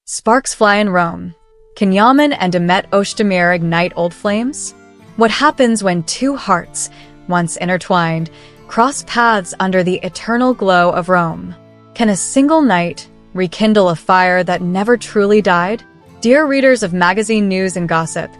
Sparks fly in Rome. Can Yaman and Demet Özdemir ignite old flames? What happens when two hearts, once intertwined, cross paths under the eternal glow of Rome? Can a single night rekindle a fire that never truly died? Dear readers of magazine news and gossip,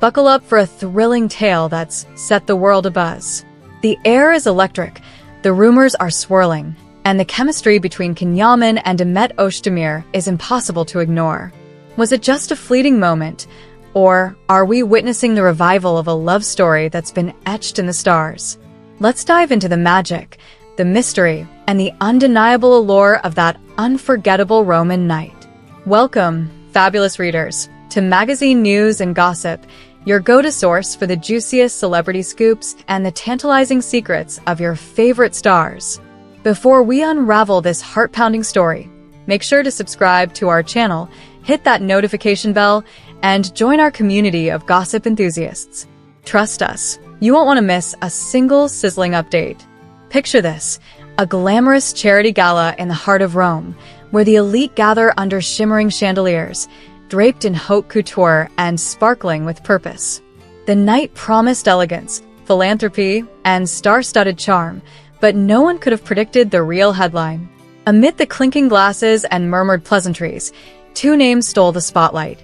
buckle up for a thrilling tale that's set the world abuzz. The air is electric, the rumors are swirling, and the chemistry between Yaman and Demet Özdemir is impossible to ignore. Was it just a fleeting moment, or are we witnessing the revival of a love story that's been etched in the stars? Let's dive into the magic, the mystery, and the undeniable allure of that unforgettable Roman night. Welcome, fabulous readers, to magazine news and gossip, your go-to source for the juiciest celebrity scoops and the tantalizing secrets of your favorite stars. Before we unravel this heart-pounding story, make sure to subscribe to our channel, hit that notification bell, and join our community of gossip enthusiasts. Trust us, you won't want to miss a single sizzling update. Picture this, a glamorous charity gala in the heart of Rome, where the elite gather under shimmering chandeliers, draped in haute couture and sparkling with purpose. The night promised elegance, philanthropy, and star-studded charm, but no one could have predicted the real headline. Amid the clinking glasses and murmured pleasantries, two names stole the spotlight: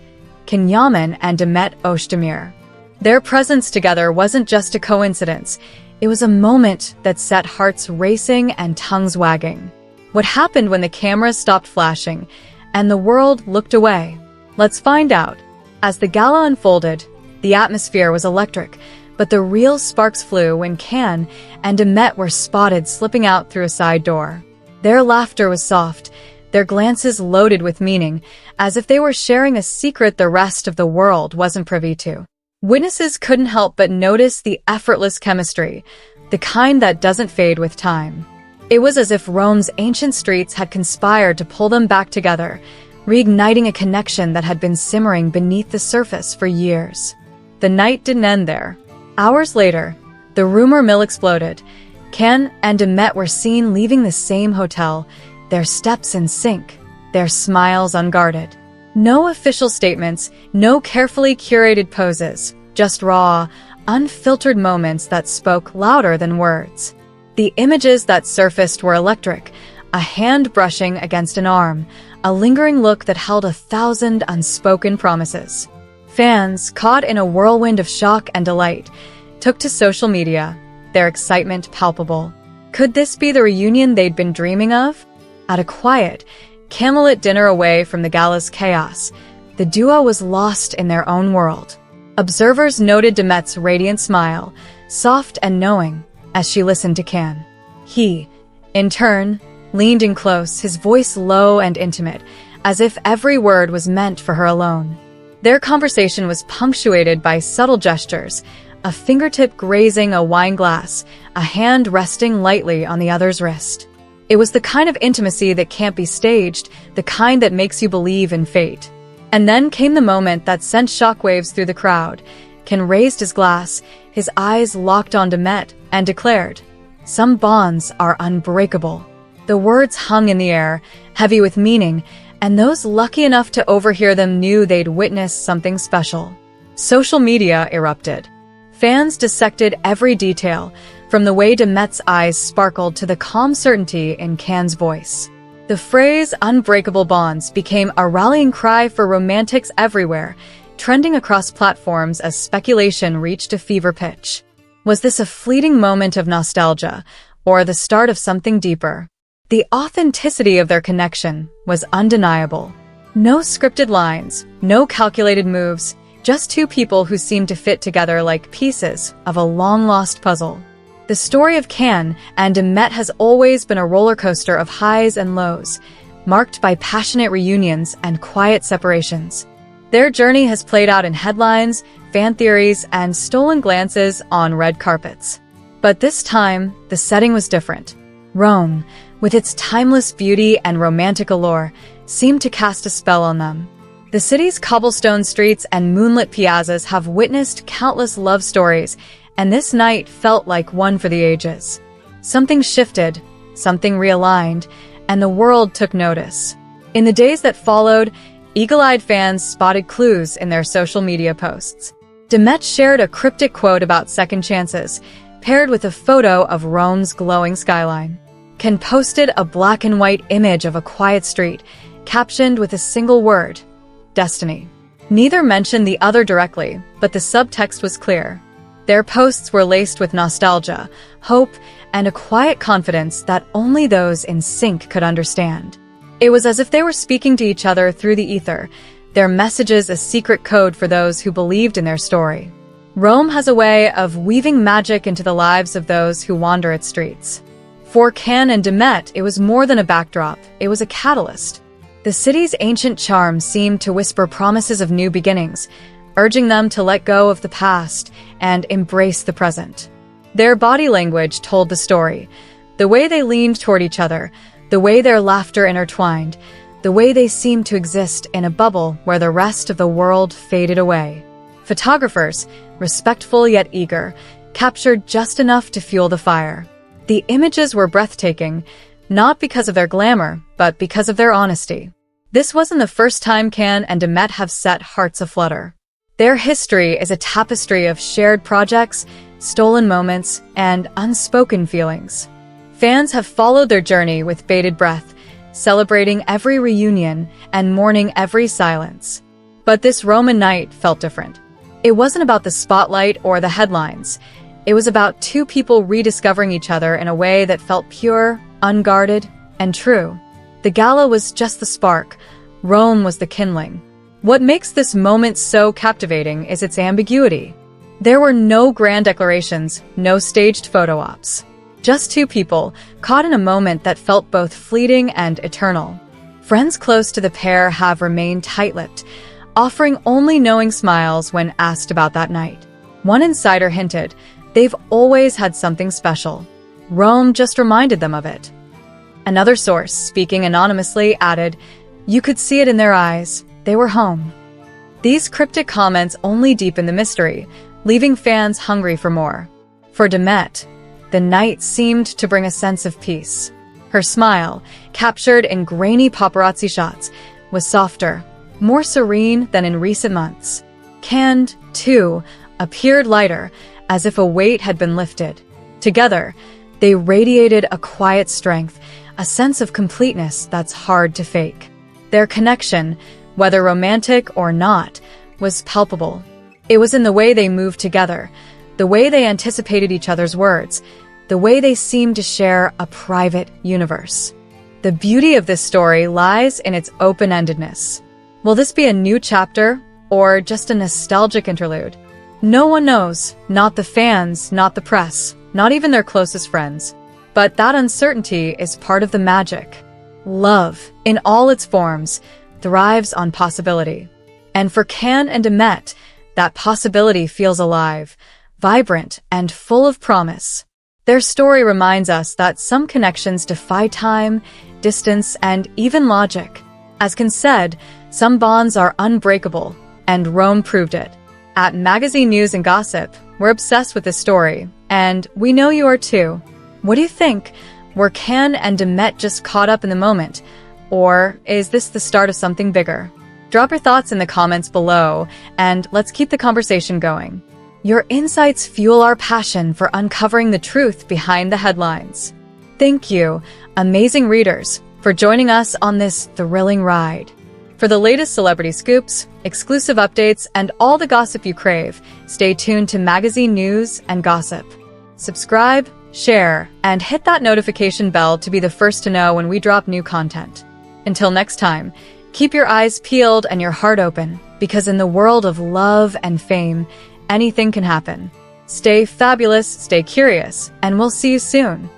Yaman and Demet Özdemir. Their presence together wasn't just a coincidence, it was a moment that set hearts racing and tongues wagging. What happened when the cameras stopped flashing and the world looked away? Let's find out. As the gala unfolded, the atmosphere was electric, but the real sparks flew when Can and Demet were spotted slipping out through a side door. Their laughter was soft, their glances loaded with meaning, as if they were sharing a secret the rest of the world wasn't privy to. Witnesses couldn't help but notice the effortless chemistry, the kind that doesn't fade with time. It was as if Rome's ancient streets had conspired to pull them back together, reigniting a connection that had been simmering beneath the surface for years. The night didn't end there. Hours later, the rumor mill exploded. Can and Demet were seen leaving the same hotel, their steps in sync, their smiles unguarded. No official statements, no carefully curated poses, just raw, unfiltered moments that spoke louder than words. The images that surfaced were electric, a hand brushing against an arm, a lingering look that held 1,000 unspoken promises. Fans, caught in a whirlwind of shock and delight, took to social media, their excitement palpable. Could this be the reunion they'd been dreaming of? At a quiet, candlelit dinner away from the gala's chaos, the duo was lost in their own world. Observers noted Demet's radiant smile, soft and knowing, as she listened to Can. He, in turn, leaned in close, his voice low and intimate, as if every word was meant for her alone. Their conversation was punctuated by subtle gestures, a fingertip grazing a wine glass, a hand resting lightly on the other's wrist. It was the kind of intimacy that can't be staged, the kind that makes you believe in fate. And then came the moment that sent shockwaves through the crowd. Can raised his glass, his eyes locked on Demet, and declared, "Some bonds are unbreakable." The words hung in the air, heavy with meaning, and those lucky enough to overhear them knew they'd witnessed something special. Social media erupted. Fans dissected every detail, from the way Demet's eyes sparkled to the calm certainty in Can's voice. The phrase "unbreakable bonds" became a rallying cry for romantics everywhere, trending across platforms as speculation reached a fever pitch. Was this a fleeting moment of nostalgia, or the start of something deeper? The authenticity of their connection was undeniable. No scripted lines, no calculated moves, just two people who seemed to fit together like pieces of a long-lost puzzle. The story of Can and Demet has always been a roller coaster of highs and lows, marked by passionate reunions and quiet separations. Their journey has played out in headlines, fan theories, and stolen glances on red carpets. But this time, the setting was different. Rome, with its timeless beauty and romantic allure, seemed to cast a spell on them. The city's cobblestone streets and moonlit piazzas have witnessed countless love stories, and this night felt like one for the ages. Something shifted, something realigned, and the world took notice. In the days that followed, Eagle-eyed fans spotted clues in their social media posts. Demet shared a cryptic quote about second chances, paired with a photo of Rome's glowing skyline. Ken posted a black and white image of a quiet street, captioned with a single word: destiny. Neither mentioned the other directly, but the subtext was clear. Their posts were laced with nostalgia, hope, and a quiet confidence that only those in sync could understand. It was as if they were speaking to each other through the ether, their messages a secret code for those who believed in their story. Rome has a way of weaving magic into the lives of those who wander its streets. For Ken and Demet, it was more than a backdrop, it was a catalyst. The city's ancient charm seemed to whisper promises of new beginnings, urging them to let go of the past and embrace the present. Their body language told the story. The way they leaned toward each other, the way their laughter intertwined, the way they seemed to exist in a bubble where the rest of the world faded away. Photographers, respectful yet eager, captured just enough to fuel the fire. The images were breathtaking, not because of their glamour, but because of their honesty. This wasn't the first time Ken and Demet have set hearts aflutter. Their history is a tapestry of shared projects, stolen moments, and unspoken feelings. Fans have followed their journey with bated breath, celebrating every reunion and mourning every silence. But this Roman night felt different. It wasn't about the spotlight or the headlines. It was about two people rediscovering each other in a way that felt pure, unguarded, and true. The gala was just the spark. Rome was the kindling. What makes this moment so captivating is its ambiguity. There were no grand declarations, no staged photo ops. Just two people, caught in a moment that felt both fleeting and eternal. Friends close to the pair have remained tight-lipped, offering only knowing smiles when asked about that night. One insider hinted, they've always had something special. Rome just reminded them of it. Another source, speaking anonymously, added, you could see it in their eyes. They were home. These cryptic comments only deepened the mystery, leaving fans hungry for more. For Demet, the night seemed to bring a sense of peace. Her smile, captured in grainy paparazzi shots, was softer, more serene than in recent months. Ken, too, appeared lighter, as if a weight had been lifted. Together, they radiated a quiet strength, a sense of completeness that's hard to fake. Their connection, whether romantic or not, was palpable. It was in the way they moved together, the way they anticipated each other's words, the way they seemed to share a private universe. The beauty of this story lies in its open-endedness. Will this be a new chapter, or just a nostalgic interlude? No one knows, not the fans, not the press, not even their closest friends. But that uncertainty is part of the magic. Love, in all its forms, thrives on possibility. And for Ken and Demet, that possibility feels alive, vibrant, and full of promise. Their story reminds us that some connections defy time, distance, and even logic. As Ken said, some bonds are unbreakable, and Rome proved it. At Magazine News and Gossip, we're obsessed with this story, and we know you are too. What do you think? Were Ken and Demet just caught up in the moment? Or is this the start of something bigger? Drop your thoughts in the comments below, and let's keep the conversation going. Your insights fuel our passion for uncovering the truth behind the headlines. Thank you, amazing readers, for joining us on this thrilling ride. For the latest celebrity scoops, exclusive updates, and all the gossip you crave, stay tuned to Magazine News and Gossip. Subscribe, share, and hit that notification bell to be the first to know when we drop new content. Until next time, keep your eyes peeled and your heart open, because in the world of love and fame, anything can happen. Stay fabulous, stay curious, and we'll see you soon.